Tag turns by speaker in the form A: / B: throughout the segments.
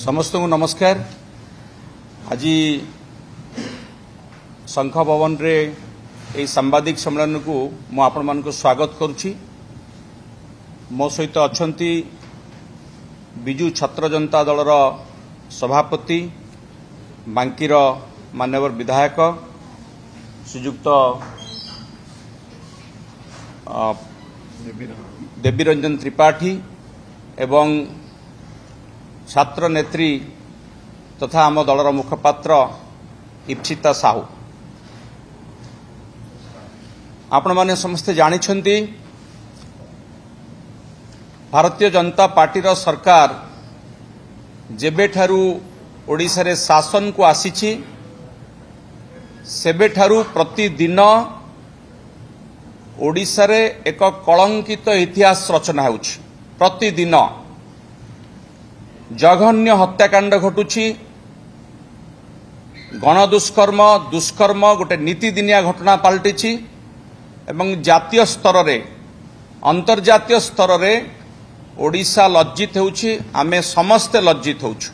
A: समस्त को नमस्कार। आज शंख भवन रे ए सांबादिक सम्मेलन को मु आपण मान को स्वागत करुछि। मो सहित अछंती बिजु छात्र जनता दलर सभापति बांकीर मान्यवर विधायक श्रीयुक्त देवीरंजन त्रिपाठी एवं छात्र नेत्री तथा आम दलर मुखपात्र इप्सिता साहू। आपण माने समस्ते जानिछंती भारतीय जनता पार्टीर सरकार जेबेठारू ओडिशा रे शासन को आसीछि सेबेठारू प्रतिदिन ओडिशा रे एक कलंकित इतिहास रचना होउछि। प्रतिदिन जघन्य हत्याकांड घटुछि, गणदुष्कर्म दुष्कर्म गोटे नीतिदिनिया घटना पलटिछि एवं जातीय स्तर रे अंतर्जातीय स्तर रे ओडिशा लज्जित होउछि। आमे समस्ते लज्जित होउछु।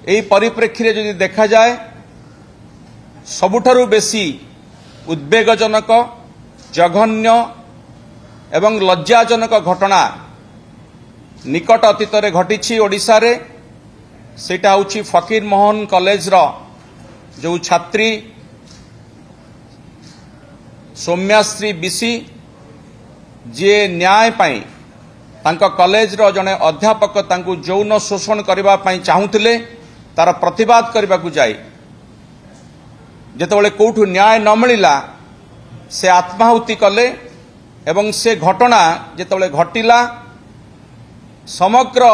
A: एही परिप्रेक्षी रे जदि देखा जाए सबुठारु बेसी उद्वेगजनक जघन्य एवं लज्जाजनक घटना निकट अतीत रे घटिछि ओडिशा रे। सेटा होछि फकीर मोहन कॉलेज रो जो छात्री सौम्याश्री बिसी जे न्याय पाई तांका कॉलेज रो जने अध्यापक तांकु यौन शोषण करबा पाई चाहुथिले तार प्रतिवाद करबा को जाय जेतेबेले कोठु न्याय न मिलिला से आत्माहुति कले एवं से घटना जेतेबेले घटिला समग्र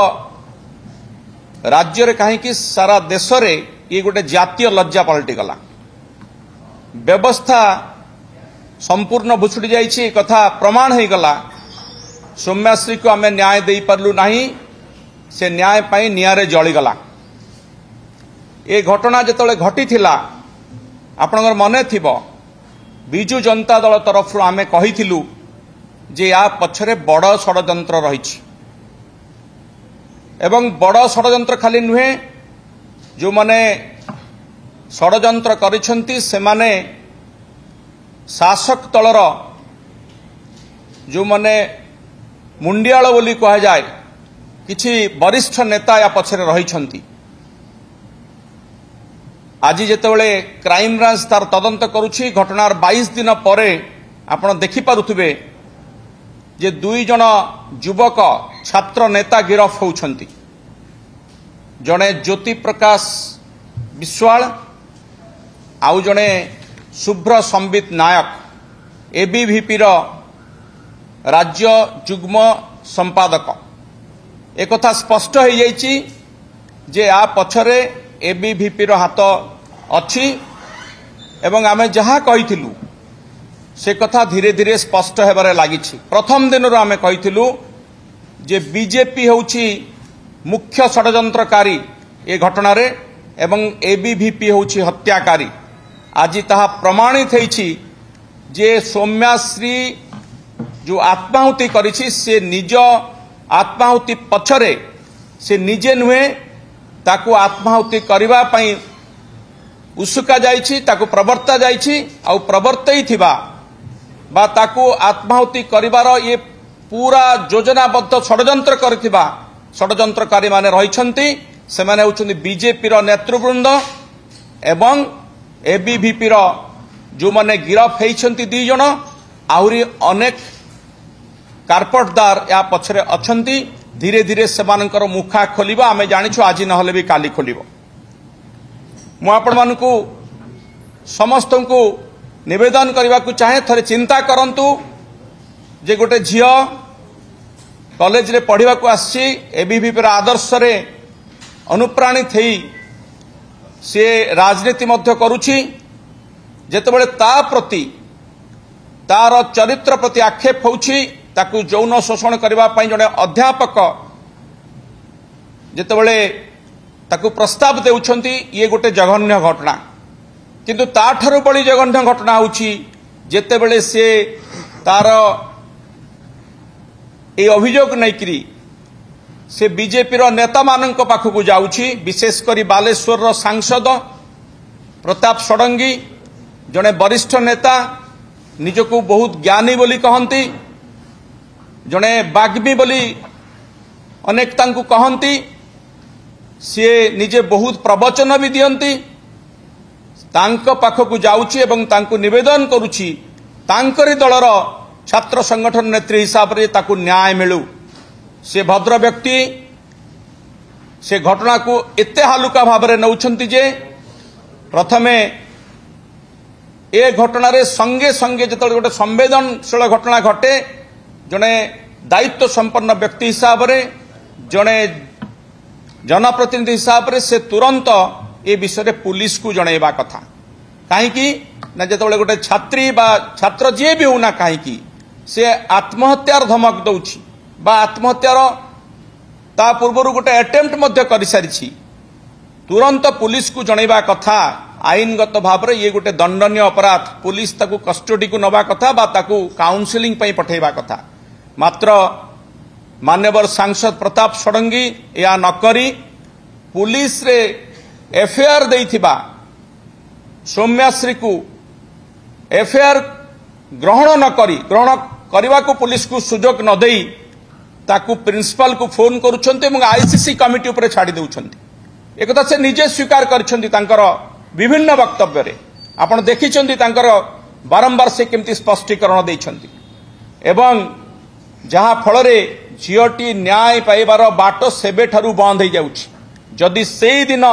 A: राज्य रे कहीं सारा देश रे ये गोटे जातीय लज्जा पलटि गला। व्यवस्था संपूर्ण भुछुड़ी जाइछि कथा प्रमाण हो गला। सौम्याश्री को आमे न्याय दे पारलु नहीं, से न्याय पाई नियारे जली गला। ये घटना जेतले घटी थिला आपनगर मने थिबो बिजु जनता दल तरफ आमे कहिथिलु जे या पछरे बड़ षडयंत्र रहिछि एवं बड़ षडयंत्र खाली नुहे जो माने षडयंत्र करिसंती से माने शासक तलर जो माने मुंडियाळ बोली कहा जाए किछि वरिष्ठ नेता या पछरे रहिसंती। आज जेतेबेले क्राइम ब्रांच तार तदंत करुछि घटनार 22 दिन परे आपण देखि पारुथिबे जे 2 जन युवक छात्र नेता गिरफ होउछंती। जने ज्योति प्रकाश विश्वाल आउ जने शुभ्र संबित नायक एबीवीपी रो राज्य जुग्म संपादक। एक कथा स्पष्ट हो जाइछि जे आ पछरे एबीवीपी रो हाथ अछि एवं आमे जहा कहिथिलु से कथा धीरे धीरे स्पष्ट हेबारे लागिछि। प्रथम दिन रो आमे कहिथिलु जे बीजेपी होउछि मुख्य षडयंत्रकारी ए घटना रे एवं एबीवीपी होउछि हत्याकारी। आज ताहा प्रमाणित होइछि जे सौम्याश्री जो आत्माहुति करिछि से निज आत्माहुति पछरे से निजे नुहे ताकू आत्माहुति करबा पई उसुका जाइछि, ताकू प्रवर्ता जाइछि आ प्रवर्तई थिबा बा ताकू आत्माहुति करिवार ये पूरा योजनाबद्ध षडयंत्र करथिबा षडयंत्रकारी माने रहिछंती। से माने होउछंती बीजेपी रो नेतृवृंद एवं एबीवीपी रो जो माने गिरफ हेइछंती 2 जन आहुरी अनेक कारपटदार या पछरे अछंती। धीरे धीरे सेमानकर मुखा खोलिबा आमे जानिछु, आज नहले भी काली खोलिबो। मु आपण मानकु समस्तंकु निवेदन करबा को चाहे थरे चिंता करंतु जे गोटे झियो कॉलेज रे पढ़िबा को आसी एबीवीपी रा आदर्श रे अनुप्राणित थई से राजनीति मध्य करूछि। जेतेबेले ता प्रति तार चरित्र प्रति आक्षेप होउछि ताकू यौन शोषण करबा पई जने अध्यापक जेतेबेले ताकू प्रस्ताव देउछंती ये गोटे जघन्य घटना। किंतु ताठारु बड़ी जघन्य घटना होउछि जेतेबेले से तार ए अभियोग नैकरी से बीजेपी रो नेता मानक पाखक जाउछि विशेषकर बालेश्वर सांसद प्रताप षडंगी जड़े वरिष्ठ नेता निजको बहुत ज्ञानी बोली कहती जड़े बाग्मी बोली अनेक तांकु कहती सी निजे बहुत प्रवचन भी दियंती तांको पाखकु जाउछि एवं तांकु निवेदन करुछि तांकरी दलर छात्र संगठन नेत्री हिसाब रे ताकु न्याय मिलू से भद्र व्यक्ति से घटना को एते हालुका भाव में नौछंती जे प्रथमे ए घटना रे संगे संगे जत गोटे संवेदनशील घटना घटे जड़े दायित्व संपन्न व्यक्ति हिसाब रे जड़े जनप्रतिनिधि हिसाब रे से तुरंत ए विषय पुलिस को जनइबा कथा कहीं ना जो गोटे छात्री बा छात्र जी भी होना कहीं से आत्महत्यार धमक दौछि बा आत्महत्यार ता पूर्व गोटे अटेम्प्ट मध्य कर सारी तुरंत पुलिस को जनइबा कथा आईनगत भाव में ये गोटे दंडनीय अपराध पुलिस ताकू कस्टडी को नवा कथा बा ताकू काउंसिलिंग पई पठेबा कथा मात्र मान्यवर सांसद प्रताप षडंगी या नकरी पुलिस रे एफआईआर देइथिबा सौम्याश्री को एफआईआर ग्रहण न करी ग्रहण करने को पुलिस को सुजोग न देई ताकू प्रिंसिपल को फोन करुछंती एवं आईसीसी कमिटी उपरे छाड़ी देउछंती एक से निजे स्वीकार करछंती तांकर विभिन्न वक्तव्य रे आपण देखिछंती तांकर बारंबार से केमती स्पष्टीकरण देइछंती एवं जहा फल रे झीटी न्याय पाइबार बाट सेबे ठारू बंद हो जाउछि जदि सेई दिन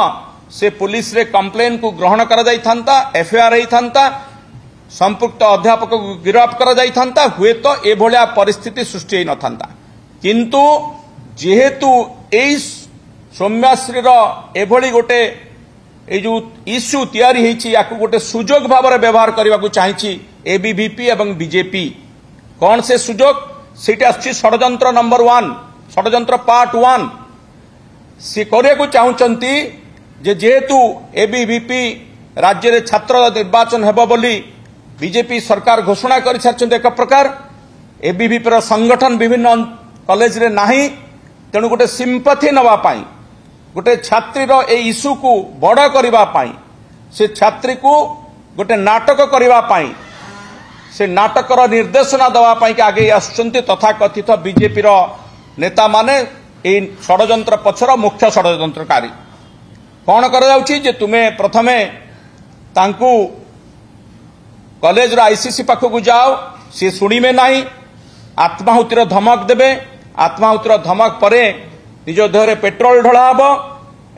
A: से पुलिस रे कंप्लेन को ग्रहण करा जाई थांता एफआईआर होई थांता संपुक्त अध्यापक को गिरफ्त करा जाई थांता हुए तो ए भलिया परिस्थिति सृष्टि होई न थांता किंतु जेहेतु एई सौम्याश्री रो एभली गोटे ए जो इश्यू तैयारी होईछि याकू गोटे सुजोग भाव में व्यवहार करने को चाहिए एबीवीपी एवं बीजेपी कौन से सुजोग सीटा आछि षडयंत्र नंबर 1 षडयंत्र पार्ट 1 सी करने को चाहूचंती जेहेतु एबीवीपी राज्य रे छात्र निर्वाचन हेबो बोली बीजेपी सरकार घोषणा कर सारिछन्ते एक प्रकार एबीवीपी रो संगठन विभिन्न कॉलेज रे नाही तेणु गोटे सिंपथी नवा पाई गोटे छात्री रो ए इश्यू को बड़ करबा पाई से छात्री को गोटे नाटक करबा पाई से नाटकर निर्देशना दवा पाई के आगे आसुचंती तथा कथित बीजेपी रो नेता माने ए षडयंत्र पछर मुख्य षडयंत्रकारी कौन कर जाउछि जे तुमे प्रथमे तांकू कॉलेज रो आईसीसी पाखकु जाओ से सुनिमे नाही आत्माहुतिर धमक देबे आत्माहुतिर धमक परे निज देहरे पेट्रोल ढला हबो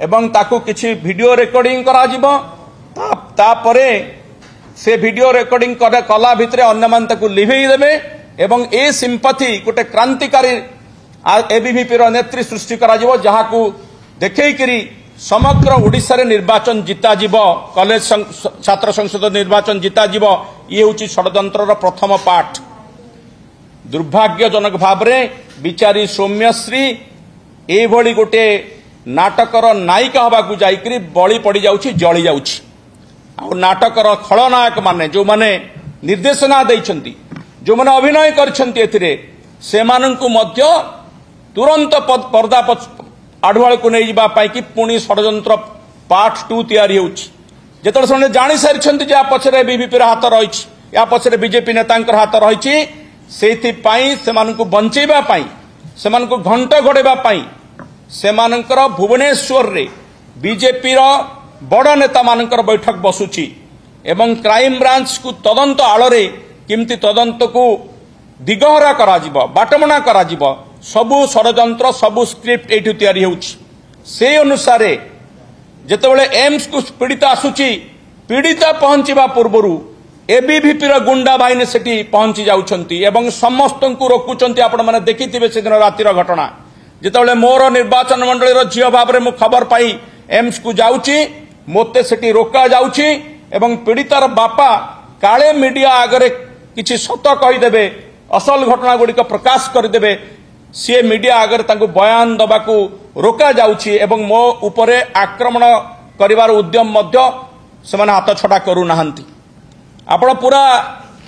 A: एवं ताकू किछि वीडियो रिकॉर्डिंग करा जिवो ता परे से वीडियो रिकॉर्डिंग कला भितरे अन्य मान ताकू लिभेई देबे एवं ए सिंपथी गोटे क्रांतिकारी एबीवीपी रो नेत्री सृष्टि करा जिवो जहाकू देखै करी समग्र ओडिशा रे निर्वाचन जिता जीव कॉलेज छात्र संसद निर्वाचन जिता जीव ये होची षडयंत्र प्रथम पाठ दुर्भाग्यजनक भाव में बिचारी सौम्यश्री ए भली गोटे नाटकर नायिका हवाकू जाइकरी बळी पड़ी जाउछि जळी जाउछि आ नाटकर खलनायक माने जो माने निर्देशना दैछंती जो माने अभिनय करछंती एथिरे सेमानंकु मध्य तुरंत पर्दा आढ़ुआल को नहीं जावाई कि पुणी षडयंत्र पार्ट 2 तैयारी होउछि जेतले से जानी सारी जे पछरे बीजेपी हाथ रही या पछरे बीजेपी नेता हाथ रही से बंचेबा से घंट घोड़ेबा से भुवनेश्वर रे बीजेपी रो बड़ नेता मानकर बैठक बसुची एवं क्राइम ब्रांच को तदंत आଳରେ केमती तदंत को दिगहरा करा जिवो बाटमणा करा जिवो सबु षडयंत्र सबु स्क्रिप्ट एठु तैयारी होउछि से अनुसार जेतेबेले एम्स को पीड़िता आसुची पीड़िता पहुंचीबा पूर्वरु एबीवीपी रो गुंडा बाहिनी सेठी पहुंची जाउछंती एवं समस्त को रोकुचंती आपण माने देखिथिबे से दिन रातिर घटना जेतेबेले मोर निर्वाचन मंडली रो झियो भाव रे मु खबर पाई एम्स को जाउची मोते सेठी रोका जाउची एवं पीड़ितार बापा काले मीडिया आगरे किछि सत कहि देबे असल घटना गुडी प्रकाश कर देबे सी मीडिया आगे बयान दबा को रोका जाउछि एवं मो उपरे आक्रमण करिवार उद्यम मध्य से हाथ छड़ा करू नाहंती आपण पूरा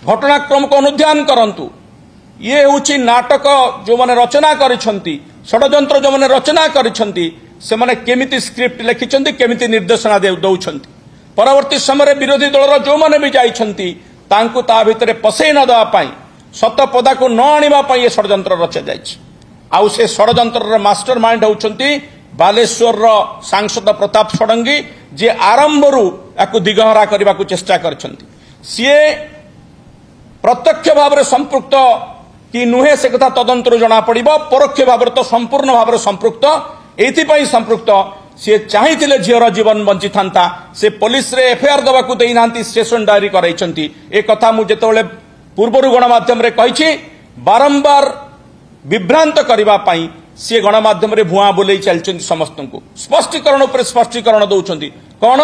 A: घटनाक्रम को अनुध्यान करंतु ये हूँ नाटक जो मैंने रचना करिसेंती षड्यंत्र जो मैंने रचना करिसेंती से माने केमिति स्क्रिप्ट लिखिसेंती केमिति निर्देशना दौछंती परवर्ती समय विरोधी दलर जो मैंने भी जाइछंती तांकु ता भितरे पसई न देवा पाई सत पदा को न आनिबा पाई ये षड्यंत्र रचा जाइछि आउ से षड्यंत्र मास्टर माइंड होउछंती बालेश्वर सांसद प्रताप षडंगी जे आरंभरू याकु दिगहरा करने को चेष्टा करछंती सीए प्रत्यक्ष भाव में संपृक्त कि नुहे से कथा तदंतर जना पड़िबो परोक्ष भाव तो संपूर्ण भाव में संपृक्त एथिपाई संपृक्त सी चाहिए झीर जीवन बंची था से पुलिस रे एफआईआर दवाकू देना स्टेशन डायरी कराइछंती ए कथा मु जेतेबेले पूर्वरु गणमाध्यम रे कहिछि बारंबार विभ्रांत करबा पई सी गणमाध्यम रे भुआ बोलै चलछंती समस्त को स्पष्टीकरण पर स्पष्टीकरण दउछंती कोन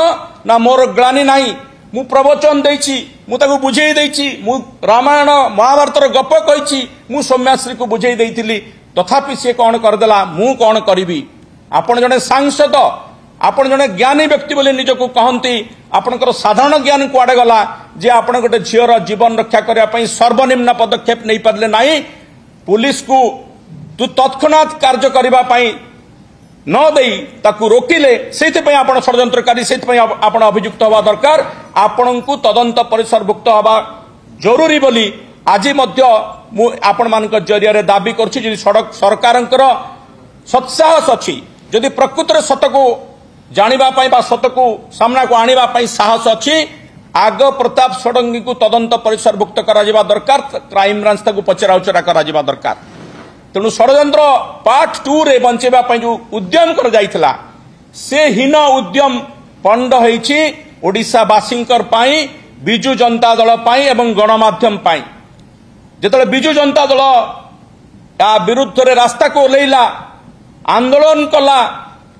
A: ना मोर ग्लानी नाही मु प्रवचन देछि मु ताको बुझेई देछि मु रामायण महाभारतर गप कहिछि मु सौम्याश्री को बुझेई देइथिली तथापि सी कोन करदेला मु कोन करिवि आपण जने सांसद आपण जने ज्ञानी व्यक्ति बोली निजको कहंती आपणकर साधारण ज्ञान कुआडे गला जे आपण गोटे झीर जीवन रक्षा करिया पई सर्वनिम्न पदक्षेप नहीं पारले नाही पुलिस को तू तत्क्षणात कार्य करबा पई न देई ताकू रोकिले सेति पई आपण षड्यंत्रकारी सेति पई आपण अभियुक्त होवा दरकार आपण को तदंत परिसरभुक्त होवा जरूरी बोली आज मध्य मु आपण मानक जरिया रे दाबी करछि जे सरकारंकर सत्साहस अछि जदि प्रकृत रे सत को जानिबा पई बा सत को सामना को आनिबा पई साहस अछि आग प्रताप षडंगी को तदंत परिसरभुक्त करा जिबा दरकार क्राइम ब्रांच ताकू पचरा उचरा करा जिबा दरकार तेणु षड्यंत्र पार्ट 2 रे बंचेबा पई जो उद्यम कर जाइथिला से हीन उद्यम पंड होईछि ओडिसा बासिंकर पई बिजु जनता दल पई एवं गणमाध्यम पई जेतले बिजु जनता दल या विरुद्ध रे रास्ता को ओलेइला आंदोलन कला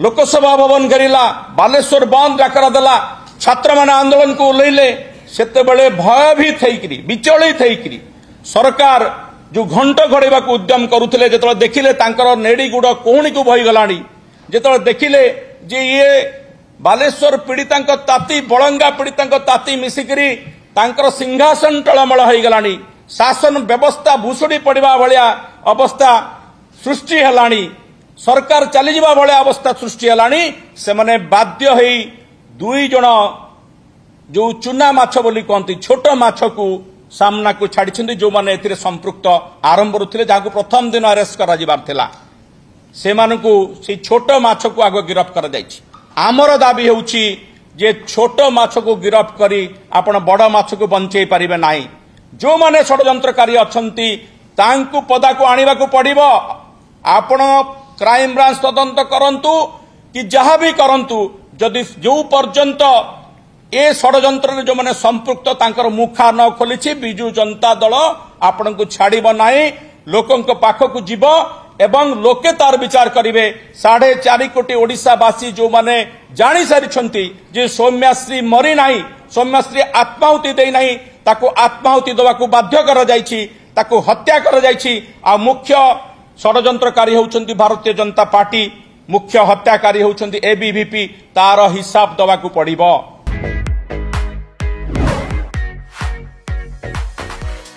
A: लोकसभा भवन घेरिला बालेश्वर बंद डाकरा देला छात्र माने आंदोलन को ओलेइले सेते बेले भयभीत हेकरी विचलित हेकरी सरकार जो घंट घड़ेबा को उद्यम करुथिले जेतले देखिले तांकर नेडी गुड कोहणी को भई गलानी जेतले देखिले जे ये बालेश्वर पीड़ितांक ताती बळंगा पीड़ितांक ताती मिसिकरी तांकर सिंहासन टळमळ होई गलानी शासन व्यवस्था भूसुड़ी पड़िबा भलिया अवस्था सृष्टि हेलानी सरकार चली जिबा भलिया अवस्था सृष्टि हेलानी से माने बाध्य होई दुई जण जो चुना माछ बोली कहती छोट माछ को सामना को छाड़ी जो माने एथिरे संपृक्त आरंभ रुथिले जाको प्रथम दिन अरेस्ट करा जिबार थिला से मानकू से छोट माछ को आगो गिरफ्त करा जायछि आमर दाबी होउछि जे छोट माछ को गिरफ्त करी आपण बड़ माछ को बंचेई परिबे नाही जो माने षड्यंत्रकारी अछंती तांकू पदा को आनिबा को पड़िबो आपण क्राइम ब्रांच तदंत करंतु कि जहां भी करंतु जदि जो पर्यंत ए षड्यंत्र जो माने संपृक्त तांकर मुखा न खोलिछि बिजु जनता दल आपण को छाड़िबो नाही लोकंक पाखक जीव एवं लोके तार विचार करिवे 4.5 कोटी ओडिशावासी जो माने जानि सारिछंती जे सौम्याश्री मरी नाही सौम्याश्री आत्माहुति देई नाही ताको आत्माहुति देवा को बाध्य करा जायछि ताको हत्या करा जायछि आ मुख्य षड्यंत्रकारी होउछंती भारतीय जनता पार्टी मुख्य हत्याकारी होउछंती एबीवीपी तार हिसाब देवा को पड़िबो।